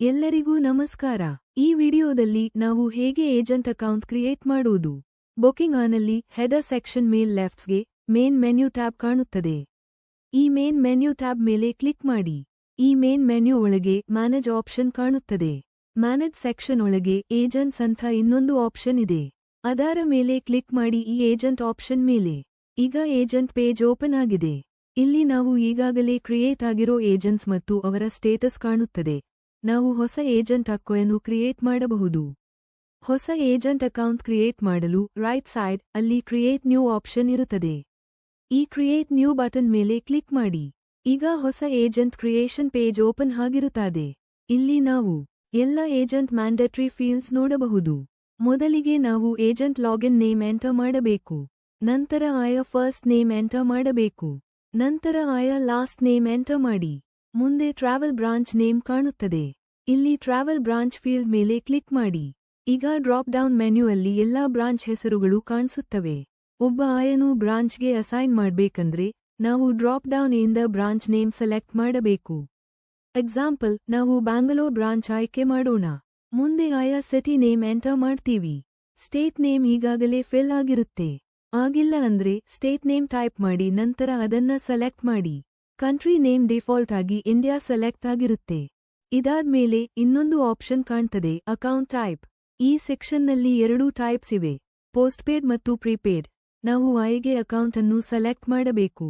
ಎಲ್ಲರಿಗೂ ನಮಸ್ಕಾರ. ಈ ವಿಡಿಯೋದಲ್ಲಿ ನಾವು ಹೇಗೆ ಏಜೆಂಟ್ ಅಕೌಂಟ್ ಕ್ರಿಯೇಟ್ ಮಾಡುವುದು. ಬುಕಿಂಗ್ ಆನಲ್ಲಿ ಹೆಡರ್ ಸೆಕ್ಷನ್ ಮೇಲ್ ಲೆಫ್ಟ್ಸ್ಗೆ ಮೇನ್ ಮೆನ್ಯೂ ಟ್ಯಾಬ್ ಕಾಣುತ್ತದೆ. ಈ ಮೇನ್ ಮೆನ್ಯೂ ಟ್ಯಾಬ್ ಮೇಲೆ ಕ್ಲಿಕ್ ಮಾಡಿ. ಈ ಮೇನ್ ಮೆನ್ಯೂ ಒಳಗೆ ಮ್ಯಾನೇಜ್ ಆಪ್ಷನ್ ಕಾಣುತ್ತದೆ. ಮ್ಯಾನೇಜ್ ಸೆಕ್ಷನ್ ಒಳಗೆ ಏಜೆಂಟ್ಸ್ ಅಂತ ಇನ್ನೊಂದು ಆಪ್ಷನ್ ಇದೆ. ಅದರ ಮೇಲೆ ಕ್ಲಿಕ್ ಮಾಡಿ ಈ ಏಜೆಂಟ್ ಆಪ್ಷನ್ ಮೇಲೆ. ಈಗ ಏಜೆಂಟ್ ಪೇಜ್ ಓಪನ್ ಆಗಿದೆ. ಇಲ್ಲಿ ನಾವು ಈಗಾಗಲೇ ಕ್ರಿಯೇಟ್ ಆಗಿರೋ ಏಜೆಂಟ್ಸ್ ಮತ್ತು ಅವರ ಸ್ಟೇಟಸ್ ಕಾಣುತ್ತದೆ. ನಾವು ಹೊಸ ಏಜೆಂಟ್ ಅಕೌಂಟ್ ಕ್ರಿಯೇಟ್ ಮಾಡಬಹುದು. ಹೊಸ ಏಜೆಂಟ್ ಅಕೌಂಟ್ ಕ್ರಿಯೇಟ್ ಮಾಡಲು ರೈಟ್ ಸೈಡ್ ಅಲ್ಲಿ ಕ್ರಿಯೇಟ್ ನ್ಯೂ ಆಪ್ಷನ್ ಇರುತ್ತದೆ. ಈ ಕ್ರಿಯೇಟ್ ನ್ಯೂ ಬಟನ್ ಮೇಲೆ ಕ್ಲಿಕ್ ಮಾಡಿ. ಈಗ ಹೊಸ ಏಜೆಂಟ್ ಕ್ರಿಯೇಷನ್ ಪೇಜ್ ಓಪನ್ ಆಗಿರುತ್ತದೆ. ಇಲ್ಲಿ ನಾವು ಎಲ್ಲ ಏಜೆಂಟ್ ಮ್ಯಾಂಡೇಟರಿ ಫೀಲ್ಡ್ಸ್ ನೋಡಬಹುದು. ಮೊದಲಿಗೆ ನಾವು ಏಜೆಂಟ್ ಲಾಗಿನ್ ನೇಮ್ ಎಂಟರ್ ಮಾಡಬೇಕು. ನಂತರ ಆಯಾ ಫಸ್ಟ್ ನೇಮ್ ಎಂಟರ್ ಮಾಡಬೇಕು. ನಂತರ ಆಯಾ ಲಾಸ್ಟ್ ನೇಮ್ ಎಂಟರ್ ಮಾಡಿ. ಮುಂದೆ ಟ್ರಾವೆಲ್ ಬ್ರಾಂಚ್ ನೇಮ್ ಕಾಣುತ್ತದೆ. ಇಲ್ಲಿ ಟ್ರಾವೆಲ್ ಬ್ರಾಂಚ್ ಫೀಲ್ಡ್ ಮೇಲೆ ಕ್ಲಿಕ್ ಮಾಡಿ. ಈಗ ಡ್ರಾಪ್ ಡೌನ್ ಮೆನ್ಯೂ ಅಲ್ಲಿ ಎಲ್ಲಾ ಬ್ರಾಂಚ್ ಹೆಸರುಗಳು ಕಾಣಿಸುತ್ತವೆ. ಒಬ್ಬ ಆಯನು ಬ್ರಾಂಚ್ಗೆ ಅಸೈನ್ ಮಾಡಬೇಕಂದ್ರೆ ನಾವು ಡ್ರಾಪ್ ಡೌನ್ ಇಂದ ಬ್ರಾಂಚ್ ನೇಮ್ ಸೆಲೆಕ್ಟ್ ಮಾಡಬೇಕು. ಎಕ್ಸಾಂಪಲ್, ನಾವು ಬ್ಯಾಂಗಲೋರ್ ಬ್ರಾಂಚ್ ಆಯ್ಕೆ ಮಾಡೋಣ. ಮುಂದೆ ಆಯಾ ಸಿಟಿ ನೇಮ್ ಎಂಟರ್ ಮಾಡ್ತೀವಿ. ಸ್ಟೇಟ್ ನೇಮ್ ಈಗಾಗಲೇ ಫಿಲ್ ಆಗಿರುತ್ತೆ. ಆಗಿಲ್ಲ ಅಂದ್ರೆ ಸ್ಟೇಟ್ ನೇಮ್ ಟೈಪ್ ಮಾಡಿ ನಂತರ ಅದನ್ನ ಸೆಲೆಕ್ಟ್ ಮಾಡಿ. ಕಂಟ್ರಿ ನೇಮ್ ಡಿಫಾಲ್ಟ್ ಆಗಿ ಇಂಡಿಯಾ ಸೆಲೆಕ್ಟ್ ಆಗಿರುತ್ತೆ. ಇದಾದ್ಮೇಲೆ ಇನ್ನೊಂದು ಆಪ್ಷನ್ ಕಾಣ್ತದೆ, ಅಕೌಂಟ್ ಟೈಪ್. ಈ ಸೆಕ್ಷನ್ನಲ್ಲಿ 2 ಟೈಪ್ಸ್ ಇವೆ, ಪೋಸ್ಟ್ಪೇಡ್ ಮತ್ತು ಪ್ರೀಪೇಡ್. ನಾವು ಆಯ್ಕೆ ಅಕೌಂಟ್ ಅನ್ನು ಸೆಲೆಕ್ಟ್ ಮಾಡಬೇಕು.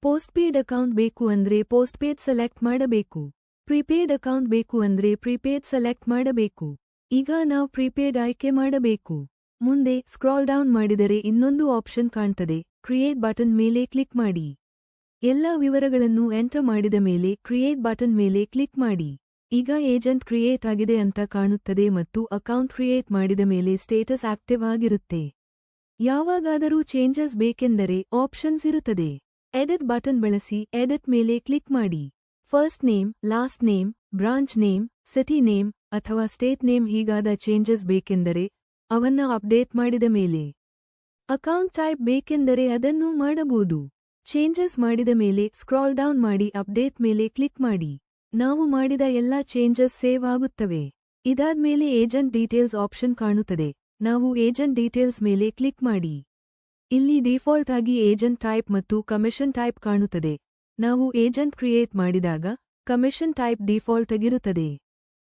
ಪೋಸ್ಟ್ಪೇಡ್ ಅಕೌಂಟ್ ಬೇಕು ಅಂದ್ರೆ ಪೋಸ್ಟ್ಪೇಡ್ ಸೆಲೆಕ್ಟ್ ಮಾಡಬೇಕು. ಪ್ರೀಪೇಡ್ ಅಕೌಂಟ್ ಬೇಕು ಅಂದ್ರೆ ಪ್ರೀಪೇಡ್ ಸೆಲೆಕ್ಟ್ ಮಾಡಬೇಕು. ಈಗ ನಾವು ಪ್ರೀಪೇಡ್ ಆಯ್ಕೆ ಮಾಡಬೇಕು. ಮುಂದೆ ಸ್ಕ್ರಾಲ್ ಡೌನ್ ಮಾಡಿದರೆ ಇನ್ನೊಂದು ಆಪ್ಷನ್ ಕಾಣ್ತದೆ, ಕ್ರಿಯೇಟ್ ಬಟನ್ ಮೇಲೆ ಕ್ಲಿಕ್ ಮಾಡಿ. ಎಲ್ಲ ವಿವರಗಳನ್ನು ಎಂಟರ್ ಮಾಡಿದ ಮೇಲೆ ಕ್ರಿಯೇಟ್ ಬಟನ್ ಮೇಲೆ ಕ್ಲಿಕ್ ಮಾಡಿ. ಈಗ ಏಜೆಂಟ್ ಕ್ರಿಯೇಟ್ ಆಗಿದೆ ಅಂತ ಕಾಣುತ್ತದೆ ಮತ್ತು ಅಕೌಂಟ್ ಕ್ರಿಯೇಟ್ ಮಾಡಿದ ಮೇಲೆ ಸ್ಟೇಟಸ್ ಆಕ್ಟಿವ್ ಆಗಿರುತ್ತೆ. ಯಾವಾಗಾದರೂ ಚೇಂಜಸ್ ಬೇಕೆಂದರೆ ಆಪ್ಷನ್ಸ್ ಇರುತ್ತದೆ. ಎಡಿಟ್ ಬಟನ್ ಬಳಸಿ ಎಡಿಟ್ ಮೇಲೆ ಕ್ಲಿಕ್ ಮಾಡಿ. First name, last name, branch name, city name ಅಥವಾ ಸ್ಟೇಟ್ ನೇಮ್ ಹೀಗಾದ ಚೇಂಜಸ್ ಬೇಕೆಂದರೆ ಅವನ್ನ ಅಪ್ಡೇಟ್ ಮಾಡಿದ ಮೇಲೆ. ಅಕೌಂಟ್ ಟೈಪ್ ಬೇಕೆಂದರೆ ಅದನ್ನೂ ಮಾಡಬಹುದು. ಚೇಂಜಸ್ ಮಾಡಿದ ಮೇಲೆ ಸ್ಕ್ರಾಲ್ ಡೌನ್ ಮಾಡಿ ಅಪ್ಡೇಟ್ ಮೇಲೆ ಕ್ಲಿಕ್ ಮಾಡಿ. ನಾವು ಮಾಡಿದ ಎಲ್ಲಾ ಚೇಂಜಸ್ ಸೇವ್ ಆಗುತ್ತವೆ. ಇದಾದ್ಮೇಲೆ ಏಜೆಂಟ್ ಡೀಟೇಲ್ಸ್ ಆಪ್ಷನ್ ಕಾಣುತ್ತದೆ. ನಾವು ಏಜೆಂಟ್ ಡೀಟೇಲ್ಸ್ ಮೇಲೆ ಕ್ಲಿಕ್ ಮಾಡಿ. ಇಲ್ಲಿ ಡಿಫಾಲ್ಟ್ ಆಗಿ ಏಜೆಂಟ್ ಟೈಪ್ ಮತ್ತು ಕಮಿಷನ್ ಟೈಪ್ ಕಾಣುತ್ತದೆ. ನಾವು ಏಜೆಂಟ್ ಕ್ರಿಯೇಟ್ ಮಾಡಿದಾಗ ಕಮಿಷನ್ ಟೈಪ್ ಡಿಫಾಲ್ಟ್ ಆಗಿರುತ್ತದೆ.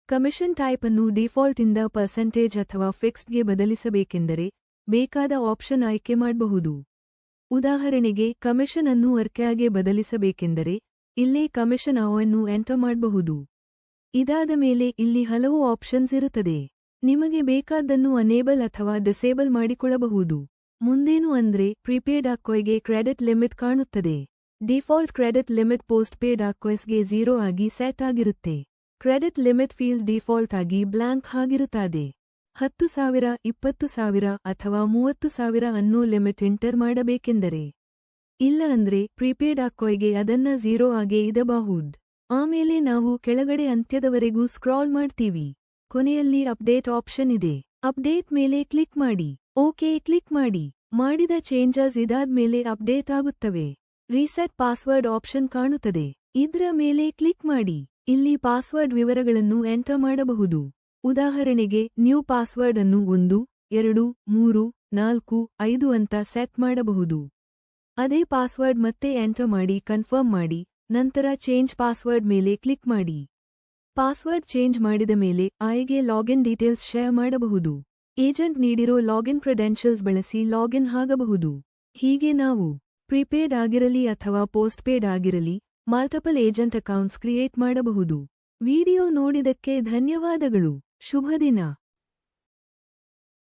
ಕಮಿಷನ್ ಟೈಪ್ ಅನ್ನು ಡಿಫಾಲ್ಟ್ ಇಂದ ಪರ್ಸೆಂಟೇಜ್ ಅಥವಾ ಫಿಕ್ಸ್ಡ್ಗೆ ಬದಲಿಸಬೇಕೆಂದರೆ ಬೇಕಾದ ಆಪ್ಷನ್ ಆಯ್ಕೆ ಮಾಡಬಹುದು. ಉದಾಹರಣೆಗೆ ಕಮಿಷನ್ ಅನ್ನು ಅರ್ಕ್ಯಾಗೆ ಬದಲಿಸಬೇಕೆಂದರೆ ಇಲ್ಲೇ ಕಮಿಷನ್ ಅನ್ನು ಎಂಟರ್ ಮಾಡಬಹುದು. ಇದಾದ ಮೇಲೆ ಇಲ್ಲಿ ಹಲವು ಆಪ್ಷನ್ಸ್ ಇರುತ್ತದೆ. ನಿಮಗೆ ಬೇಕಾದ್ದನ್ನು ಅನೇಬಲ್ ಅಥವಾ ಡಿಸೇಬಲ್ ಮಾಡಿಕೊಳ್ಳಬಹುದು. ಮುಂದೇನು ಅಂದ್ರೆ ಪ್ರೀಪೇಡ್ ಅಕೌಂಟ್ಗೆ ಕ್ರೆಡಿಟ್ ಲಿಮಿಟ್ ಕಾಣುತ್ತದೆ. Default credit limit post paid ಅಕೌಂಟ್ಸ್ಗೆ 0 ಆಗಿ ಸೆಟ್ ಆಗಿರುತ್ತೆ. ಕ್ರೆಡಿಟ್ ಲಿಮಿಟ್ ಫೀಲ್ಡ್ ಡಿಫಾಲ್ಟ್ ಆಗಿ ಬ್ಲಾಂಕ್ ಆಗಿರುತ್ತದೆ. 10,000, 20,000 ಅಥವಾ 30,000 ಅನ್ನೋ ಲಿಮಿಟ್ ಎಂಟರ್ ಮಾಡಬೇಕೆಂದರೆ. ಇಲ್ಲ ಅಂದ್ರೆ ಪ್ರೀಪೇಡ್ ಅಕೌಂಟ್ಗೆ ಅದನ್ನ 0 ಆಗೇ ಇಡಬಹುದು. ಆಮೇಲೆ ನಾವು ಕೆಳಗಡೆ ಅಂತ್ಯದವರೆಗೂ ಸ್ಕ್ರಾಲ್ ಮಾಡ್ತೀವಿ. ಕೊನೆಯಲ್ಲಿ ಅಪ್ಡೇಟ್ ಆಪ್ಷನ್ ಇದೆ. ಅಪ್ಡೇಟ್ ಮೇಲೆ ಕ್ಲಿಕ್ ಮಾಡಿ. ಓಕೆ ಕ್ಲಿಕ್ ಮಾಡಿ. ಮಾಡಿದ ಚೇಂಜಸ್ ಇದಾದ್ಮೇಲೆ ಅಪ್ಡೇಟ್ ಆಗುತ್ತವೆ. ರೀಸೆಟ್ ಪಾಸ್ವರ್ಡ್ ಆಪ್ಷನ್ ಕಾಣುತ್ತದೆ. ಇದ್ರ ಮೇಲೆ ಕ್ಲಿಕ್ ಮಾಡಿ. ಇಲ್ಲಿ ಪಾಸ್ವರ್ಡ್ ವಿವರಗಳನ್ನು ಎಂಟರ್ ಮಾಡಬಹುದು. ಉದಾಹರಣೆಗೆ ನ್ಯೂ ಪಾಸ್ವರ್ಡ್ ಅನ್ನು 1, 2, 3, 4, 5 ಅಂತ ಸೆಟ್ ಮಾಡಬಹುದು. ಅದೇ ಪಾಸ್ವರ್ಡ್ ಮತ್ತೆ ಎಂಟರ್ ಮಾಡಿ ಕನ್ಫರ್ಮ್ ಮಾಡಿ ನಂತರ ಚೇಂಜ್ ಪಾಸ್ವರ್ಡ್ ಮೇಲೆ ಕ್ಲಿಕ್ ಮಾಡಿ. ಪಾಸ್ವರ್ಡ್ ಚೇಂಜ್ ಮಾಡಿದ ಮೇಲೆ ಆಯ್ಕೆ ಲಾಗಿನ್ ಡೀಟೇಲ್ಸ್ ಶೇರ್ ಮಾಡಬಹುದು. ಏಜೆಂಟ್ ನೀಡಿರೋ ಲಾಗಿನ್ ಕ್ರೆಡೆನ್ಷಿಯಲ್ಸ್ ಬಳಸಿ ಲಾಗಿನ್ ಆಗಬಹುದು. ಹೀಗೆ ನಾವು ಪ್ರೀಪೇಡ್ ಆಗಿರಲಿ ಅಥವಾ ಪೋಸ್ಟ್ಪೇಡ್ ಆಗಿರಲಿ ಮಲ್ಟಿಪಲ್ ಏಜೆಂಟ್ ಅಕೌಂಟ್ಸ್ ಕ್ರಿಯೇಟ್ ಮಾಡಬಹುದು. ವಿಡಿಯೋ ನೋಡಿದಕ್ಕೆ ಧನ್ಯವಾದಗಳು. ಶುಭ ದಿನ.